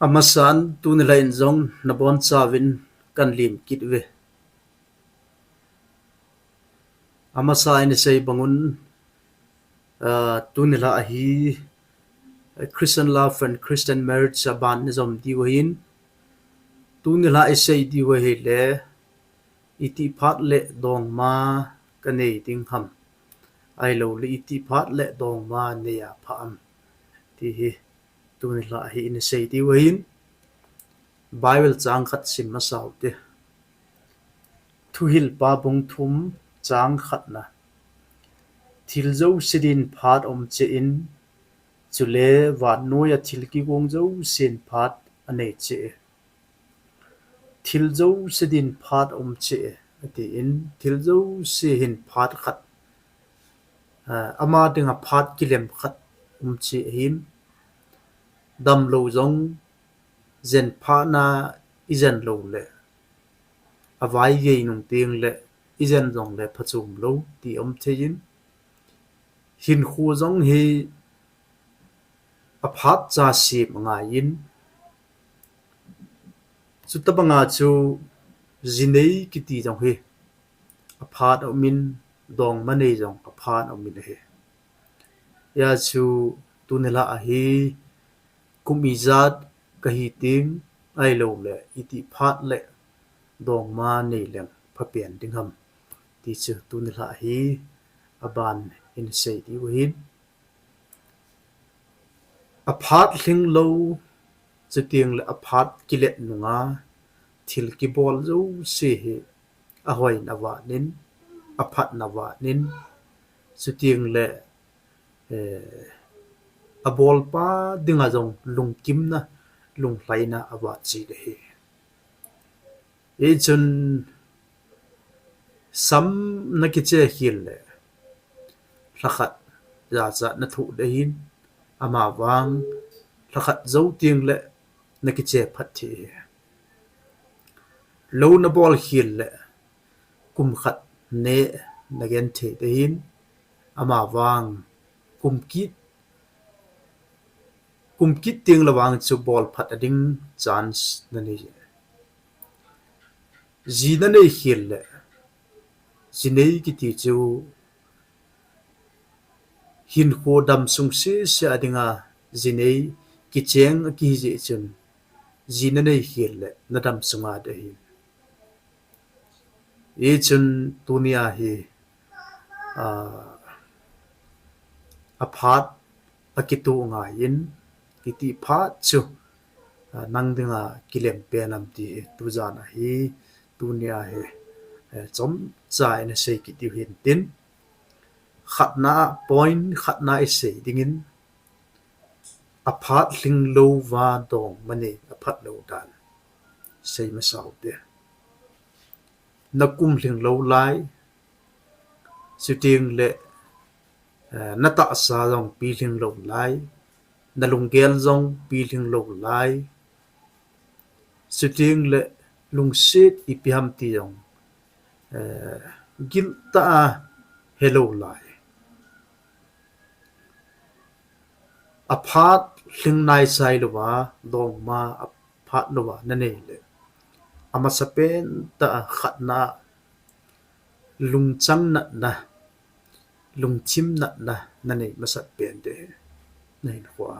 Amasan tu ni lain zong na bon chawin kan lim kitwe amasa ini sei bangun tu ni la hi Christian love and Christian marriage saban ni zom di wahin tu ni la sei di wahi le iti phat le dong ma kanei ding ham ai lo le iti phat le dong ma ne ya pham ti hi tu ni la hi ini sei di wahin Bible chang khat sim ma sau te thu hil pa bong thum chang khat na thil zo sidin phat om che in chule wa noya thil ki gong zo sin phat ane che thil zo sidin phat om che ati in thil zo se hin phat khat ama dinga phat kilem khat che him dam lo zong zen pha na izen lo le avai ye nung ting le izen zong le phachum lo ti om thein hin khu zong hi aphat cha si nga yin chutabanga chu zinei kiti jong hi aphat omin dong manei jong aphat omin he ya chu tunela a hi kumizat kahi ting ai lo le iti phat le dong ma nei leng phapian ding ham ti chu tunela hi aban in sei di wahin aphat hling lo chuting le aphat kilet nunga thil ki bol zo se he ahoi nawa nin aphat nawa nin chuting le abol pa dinga jong lungkim na lunglai na awa chi le he e chun sam na ki che hil le lakhat ya za na thu de hin ama wang lakhat zo ting le na ki che phat thi lo na bol hil le kum khat ne na gen the de hin ama wang kum kit ting lawang chu bol phat ading chance na ni ji na nei hil le jinei ki ti chu hin kho dam sung se adinga jinei ki cheng ki je chun jina nei hil le na dam sunga de hi e chun tunia hi aphat akitu nga yin kiti phat chu nang dinga kilem penam ti tu jana hi tunia he chom chai na sei kiti hin tin khatna point khatna ise dingin aphat hling lo wa dong mani aphat lo dan sei ma sau de nakum hling lo lai shooting le nata sa jong pi hling lo lai nalungel jong pi hling lo lai shooting le lungsit ipiam ti jong gilta hello lai aphat hling nai sai lowa dong ma aphat lowa na nei le ama sapen ta khatna lungchang na lungchim na nei masat pen de nei khwa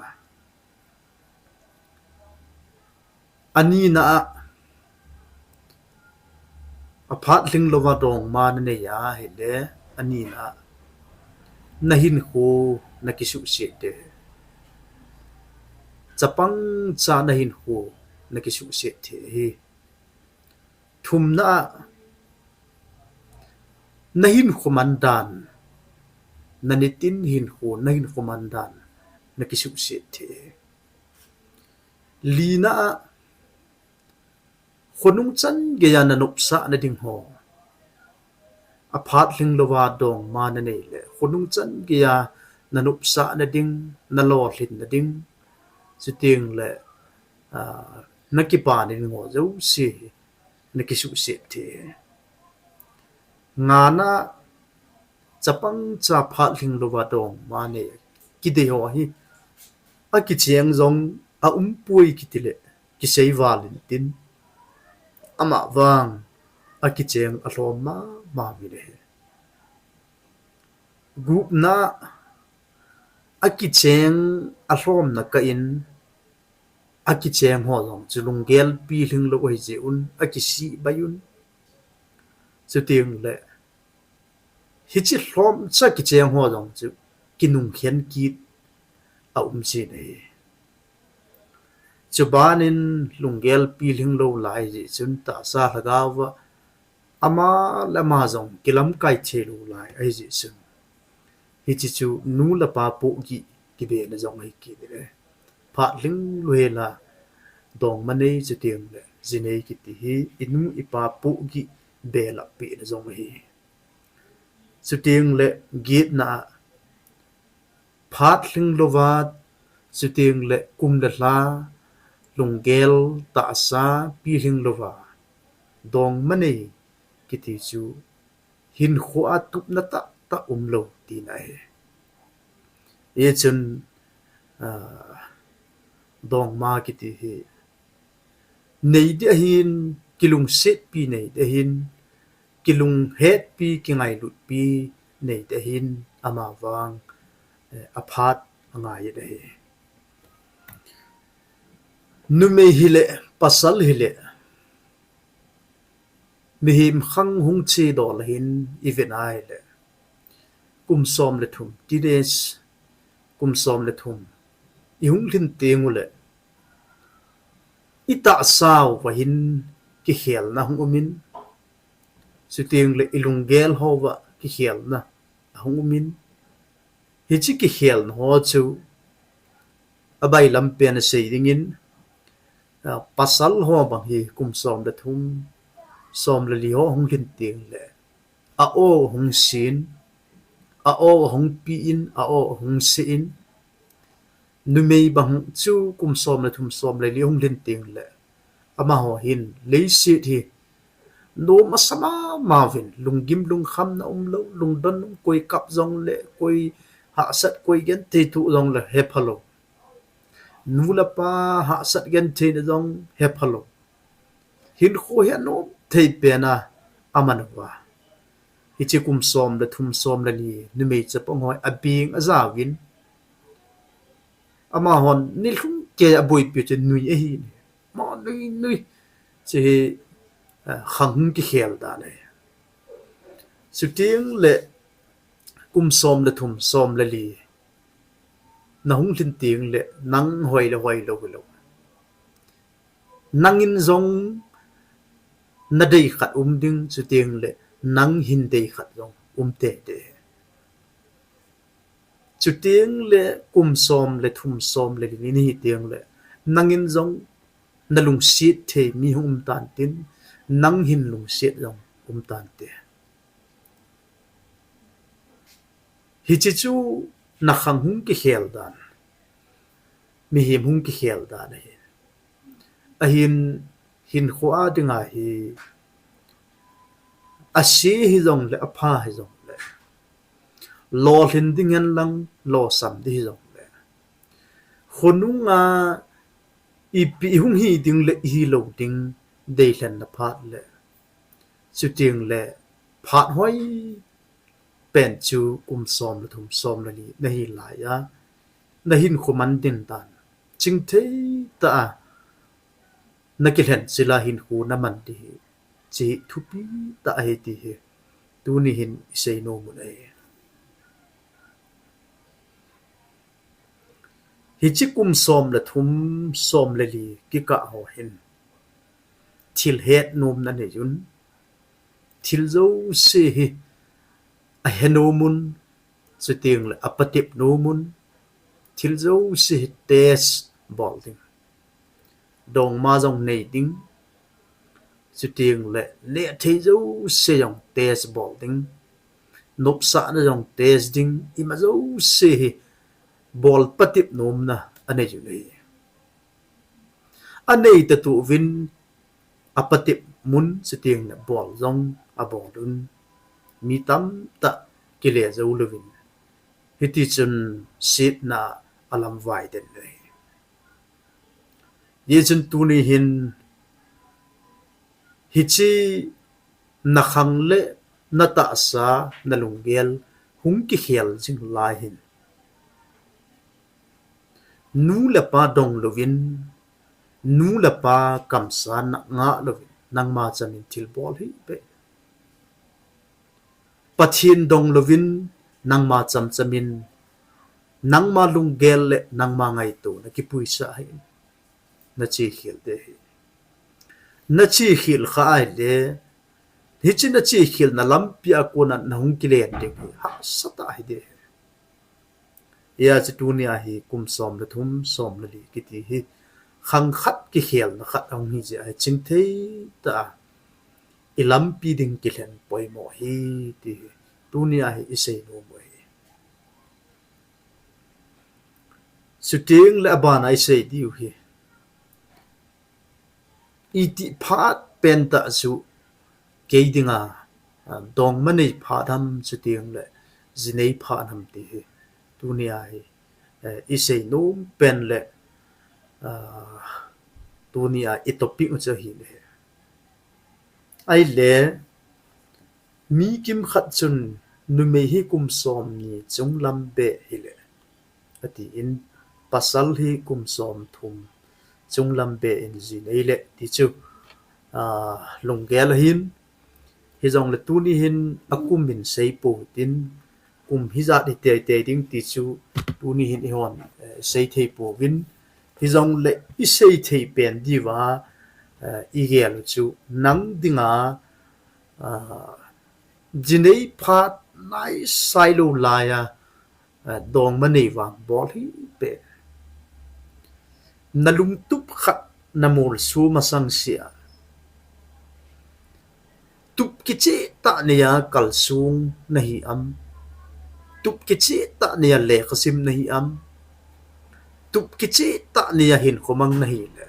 ani na aphat hling lowa dong ma na nei ya he le ani na nahin khu na kisu se de chapang cha na hin hu na ki su se the hi thum na hin khumandan na nitin hin hu na hin khumandan na ki su se the lina khonung chan ge ya na nup sa na ding ho aphat hling lowa dong ma na nei le khonung chan ge ya na nup sa na ding na lo hlin na ding chuting le nakipa ni ngo zo si na ki su se the nga na chapang cha pha thling lo wa dong ma ne ki de ho hi a ki chiang zong a pui ki tile ki sei walin tin ama wang a ki chiang a hlom ma mi le group na a ki chiang a hlom na ka in a ki chiang ho long chu lung gel pi hling lo oi je un a ki si bayun chu tiang le hi chi hlom cha ki chiang ho long chu kinung khian ki a si nei chu banin lungel pi hling lo lai ji chun ta sa hagawa ama lama zong kilam kai che lo lai ai ji sun hi chi chu nu la pa pu gi ki be na zong ai ki de pha hling lo la dong mane chu tiang le jinei ki ti hi inu ipa pu gi be la pi na zong hi chu tiang le git na phat hling lo wa chu tiang le kum la la lungel ta sa pi hling lo wa dong mane ki ti chu hin khua tup na ta lo ti nai e chun dong ma ki ti hi nei de hin kilung set pi nei de hin kilung het pi ki ngai lut pi nei de hin ama wang aphat angai de hi nume hile pasal hile mihim khang hung chi do la hin even ai le kum som le thum tines kum som le thum i hung lin tengu le ita sao wa hin ki khel na hung umin su teng le ilung gel howa ki khel na hung umin hi chi ki khel ho chu abai lam pen sei dingin pasal ho bang hi kum som le thum som le li ho hung lin teng le a o hung sin a o hung pi in a o hung se in nu mei bang chu kum som le thum som le li hung lin teng le ama ho hin le si thi no masama mavin lungim lung kham na lo lung don koi kap zong le koi ha sat koi gen te tu zong le he phalo nu la pa ha sat gen te zong he phalo hin kho he no thei pe na amanwa hi chi kum som le thum som le li nu mei cha pong hoi abing azawin ama hon nil khum ke aboi pe che nui e hi ma nui che khang ki khel da le suting le kum som le thum som le li na hung lin ting le nang hoi lo nang in zong na dei khat ding suting le nang hin dei khat zong te chuting le kum som le thum som le ni hi tiang le nangin zong na lung sit the mi hum tan tin nang hin lung sit zong tan te hi chi chu na khang hung ki khel dan mi him hung ki khel dan hi a hin khwa dinga hi a si hi zong le a pha hi zong lo hin ding en lang lo sam di zong le khonunga ipi hung hi ding le hi lo ding dei hlan na phat le chuting le phat hoi pen chu kum som le thum som le ni na hi la ya na hin khuman din tan ching thei ta na ki hlan sila hin hu na man ti chi thupi ta he ti he tu ni hin sei no mu nei hi chi kum som le thum som le li ki ka ho hin thil het nom na ne yun thil zo se hi a henomun se tiang le apatip nomun thil zo se tes bol ding dong ma jong nei ding se tiang le le thei zo se yong tes bol ding nop sa na yong tes ding ima zo se hi bol patip nom na anei yu nei anei ta tu vin apatip mun se tiang na bol zong abong dun mi tam ta kile zo lovin hiti chun sit na alam vai den le ye chun tu ni hin hichi na khang le na ta sa na lungel hung ki khel jing lai hin nu la pa dong lovin nu la pa kam sa na nga lovin nang ma chamin thil bol hi pe pathin dong lovin nang ma cham chamin nang ma lungel le nang ma ngai tu na ki puisa hi na chi khil de na chi khil kha ai le hi chi na chi khil na lam pia ko na hung ki len de ha sata hi de ya chi tu ni a hi kum som le thum som le li ki ti hi khang khat ki khel na khat ang hi je ai ching thei ta ilam pi ding ki len poi mo hi ti tu ni a hi isei no mo hi suting le ba na isei diu hi iti phat pen ta su ke dinga dong mani phatham suting le zinei phatham ti hi tu ni a hi isei no pen le tu ni a itopic cho hi le ai le mi kim khat chun nu me hi kum som ni chung lam be hi le ati in pasal hi kum som thum chung lam be in ji nei le ti chu lunggel hin hi jong le tu ni hin akum min sei po tin kum hi za de te ding ti chu tu ni hin hon sei thei po win hi jong le i sei thei pen di wa i gel chu nang dinga jinei phat nai silo laya dong mani wang bol hi pe nalung tup khat namul su masang sia tup kichi ta niya kalsung nahi am tup kichi ta niya le qasim nahi am tup kichi ta niya hin khomang nahi le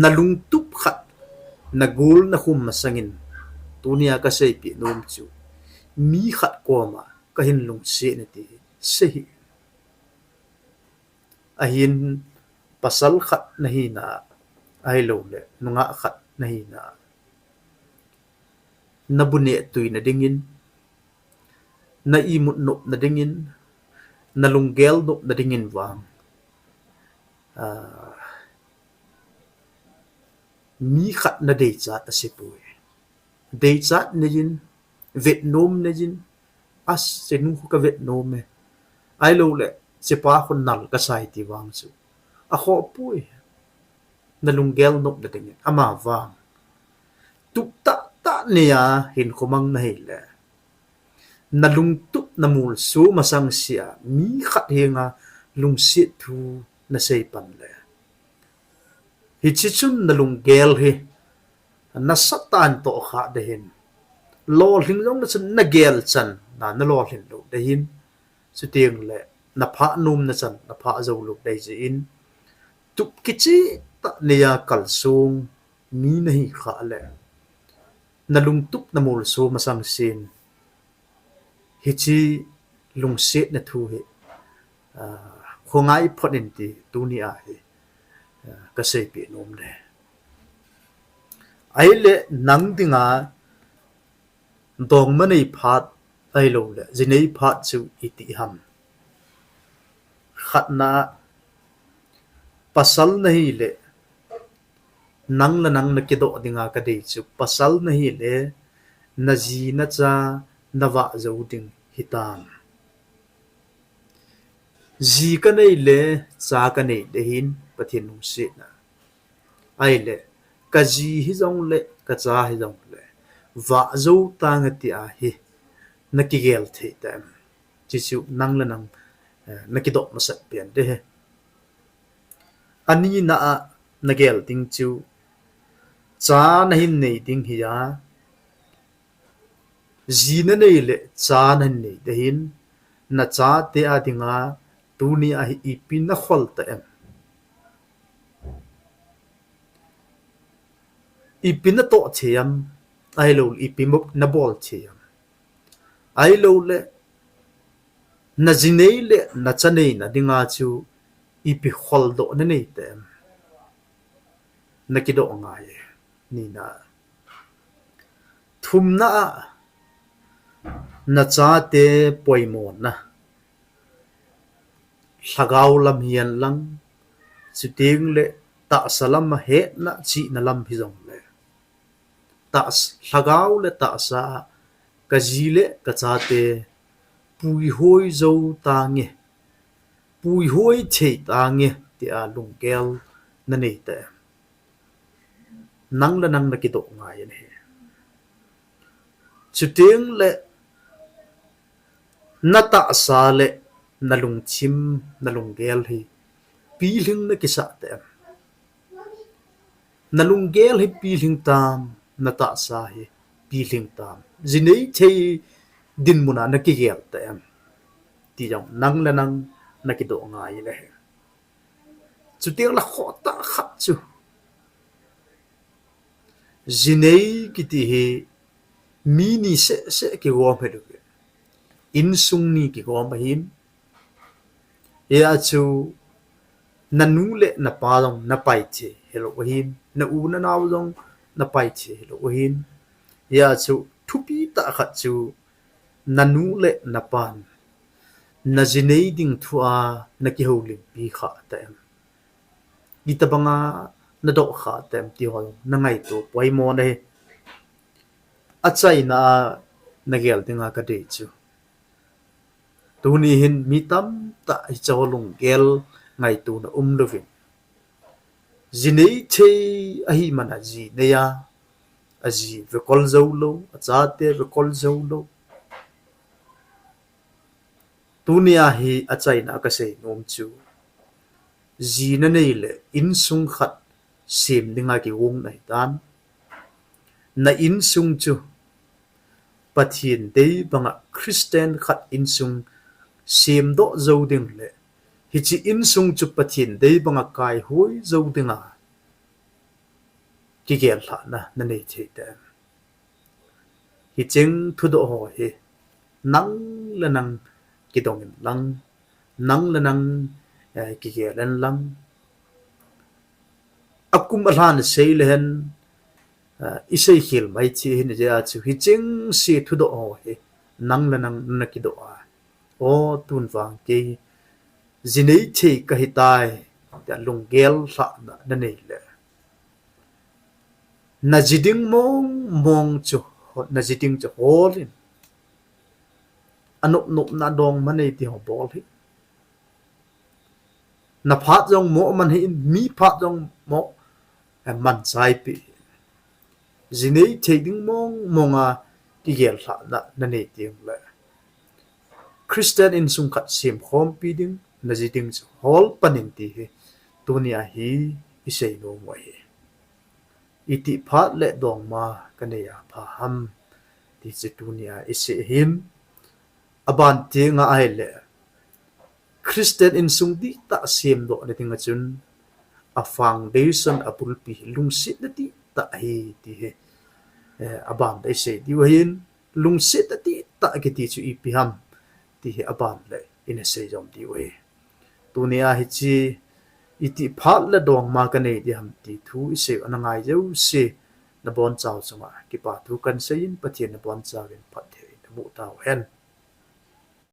nalung tup khat nagul na khum masangin tunia ka sei pi nom chu mi khat ko ma ka hin lung se ne ti sei a hin pasal khat nahi na ai lo le nunga khat nahi na nabune tui na dingin na imut nop na dingin na lunggel nop na dingin wang mi khat na dei cha ta se pu dei cha ne jin Vietnam ne jin as se nu ka Vietnam me ai lo le se pa khon nal ka sai ti wang chu a kho pui na lunggel nop na dingin ama wang tup ta ta ne ya hin khomang na hi le na lung tup na mul su masang sia mi khat henga lung sit thu na sei pan le hi chi chun na lung gel hi na satan to kha de hin lo hling long na chun na gel chan na lo hling lo de hin su tieng le na pha num na chan na pha zo lu dei ji in tup kichi ta ne ya kal sung mi nahi kha le na lung tup na mul su masang sin hi chi lung set na thu hi khongai phonin ti tu ni a hi ka sei pi nom le ai le nang dinga dong manei phat ai lo le jinei phat chu iti ham khatna pasal nahi le nang la nang na kido dinga ka dei chu pasal nahi le na ji na cha nawa zo ding hitam ji ka nei le cha ka nei de hin pathin nu se na ai le ka ji hi jong le ka cha hi jong le wa zo ta nga ti a hi na ki gel the ta chi chu nang la nang na ki do ma sat pian de ani na a na gel ting chu cha na hin nei ding hi ya ji na nei le cha na nei de hin na cha te a dinga tu ni a hi ipin na khol ta em ipin na to thiam ai lo ipim na bol thiam ai lo le na jinei le na chanei na dinga chu ipi khol do na nei tem na ki do ngai ni na thum na cha te poimon na hlagau lam hian lang chiting le ta salam he na chi na lam hi jong le ta hlagau le ta sa ka ji le ka cha te pui hoi zo ta nge pui hoi che ta nge ti a lung kel na nei te nang la nang na ki to ngai ne chiting le na ta sa le na lung chim na lung gel hi pi hling na ki sa te na lung gel hi pi hling tam na ta sa hi pi hling tam jinei thei din muna na ki gel te ti jong nang la nang na ki do ngai le chu tiang la kho ta khat chu jinei ki ti hi mi ni se ki gom he lu in sung ni ki gom hin ya chu nanu le na pa dong na pai che hello hin na u na naw dong na pai che hello hin ya chu thupi ta khat chu nanu le na pan na jinei ding thua na ki holim pi kha ta itabanga na do kha tem ti hol na ngai to poi mo ne achai na gel tinga ka de chu tuni hin mitam ta hi cholung gel ngai tu na lovin jinei che ahi mana ji ne ya aji ve kol zo lo acha te ve kol zo lo tunia hi achai na ka sei nom chu ji na nei le in sung khat sim dinga ki wong nai tan na in sung chu pathin dei banga christian khat in sung sim do zo ding le hi chi in sung chu pathin dei banga kai hoi zo dinga ki gel la na nei che te hi cheng thu do ho hi nang la nang ki dong lang nang la nang ki gel lang akum alhan sei le hen isai khil mai chi hin ja chu hi cheng si thu do ho hi nang la nang na ki do a o tun wang ke jinei che ka hi tai ta lung gel sa na nei le na jiding mong chu na jiding chu holin anup nup na dong manei ti ho bol hi na phat jong mo man hi mi phat jong mo man sai pi jinei theding monga ki gel sa na nei tiang le christian in sung khat sim khom pi ding na jiding chu hol panin ti hi tunia hi isei no mo hi iti phat le dong ma kaneya pha ham ti che tunia ise him aban te nga ai le christian in sung di ta sim do ne tinga chun a foundation a pulpi lung sit na ti ta hi ti he aban dai se di wahin lung sit ti ta ki ti chu ipi ham ti he aban le in se jom di we tunia hi chi iti phat la dong ma ka nei di ham ti thu ise anangai jau se na bon chaw chunga ki pa thu kan sein pathian na bon chaw in phat the mu taw hen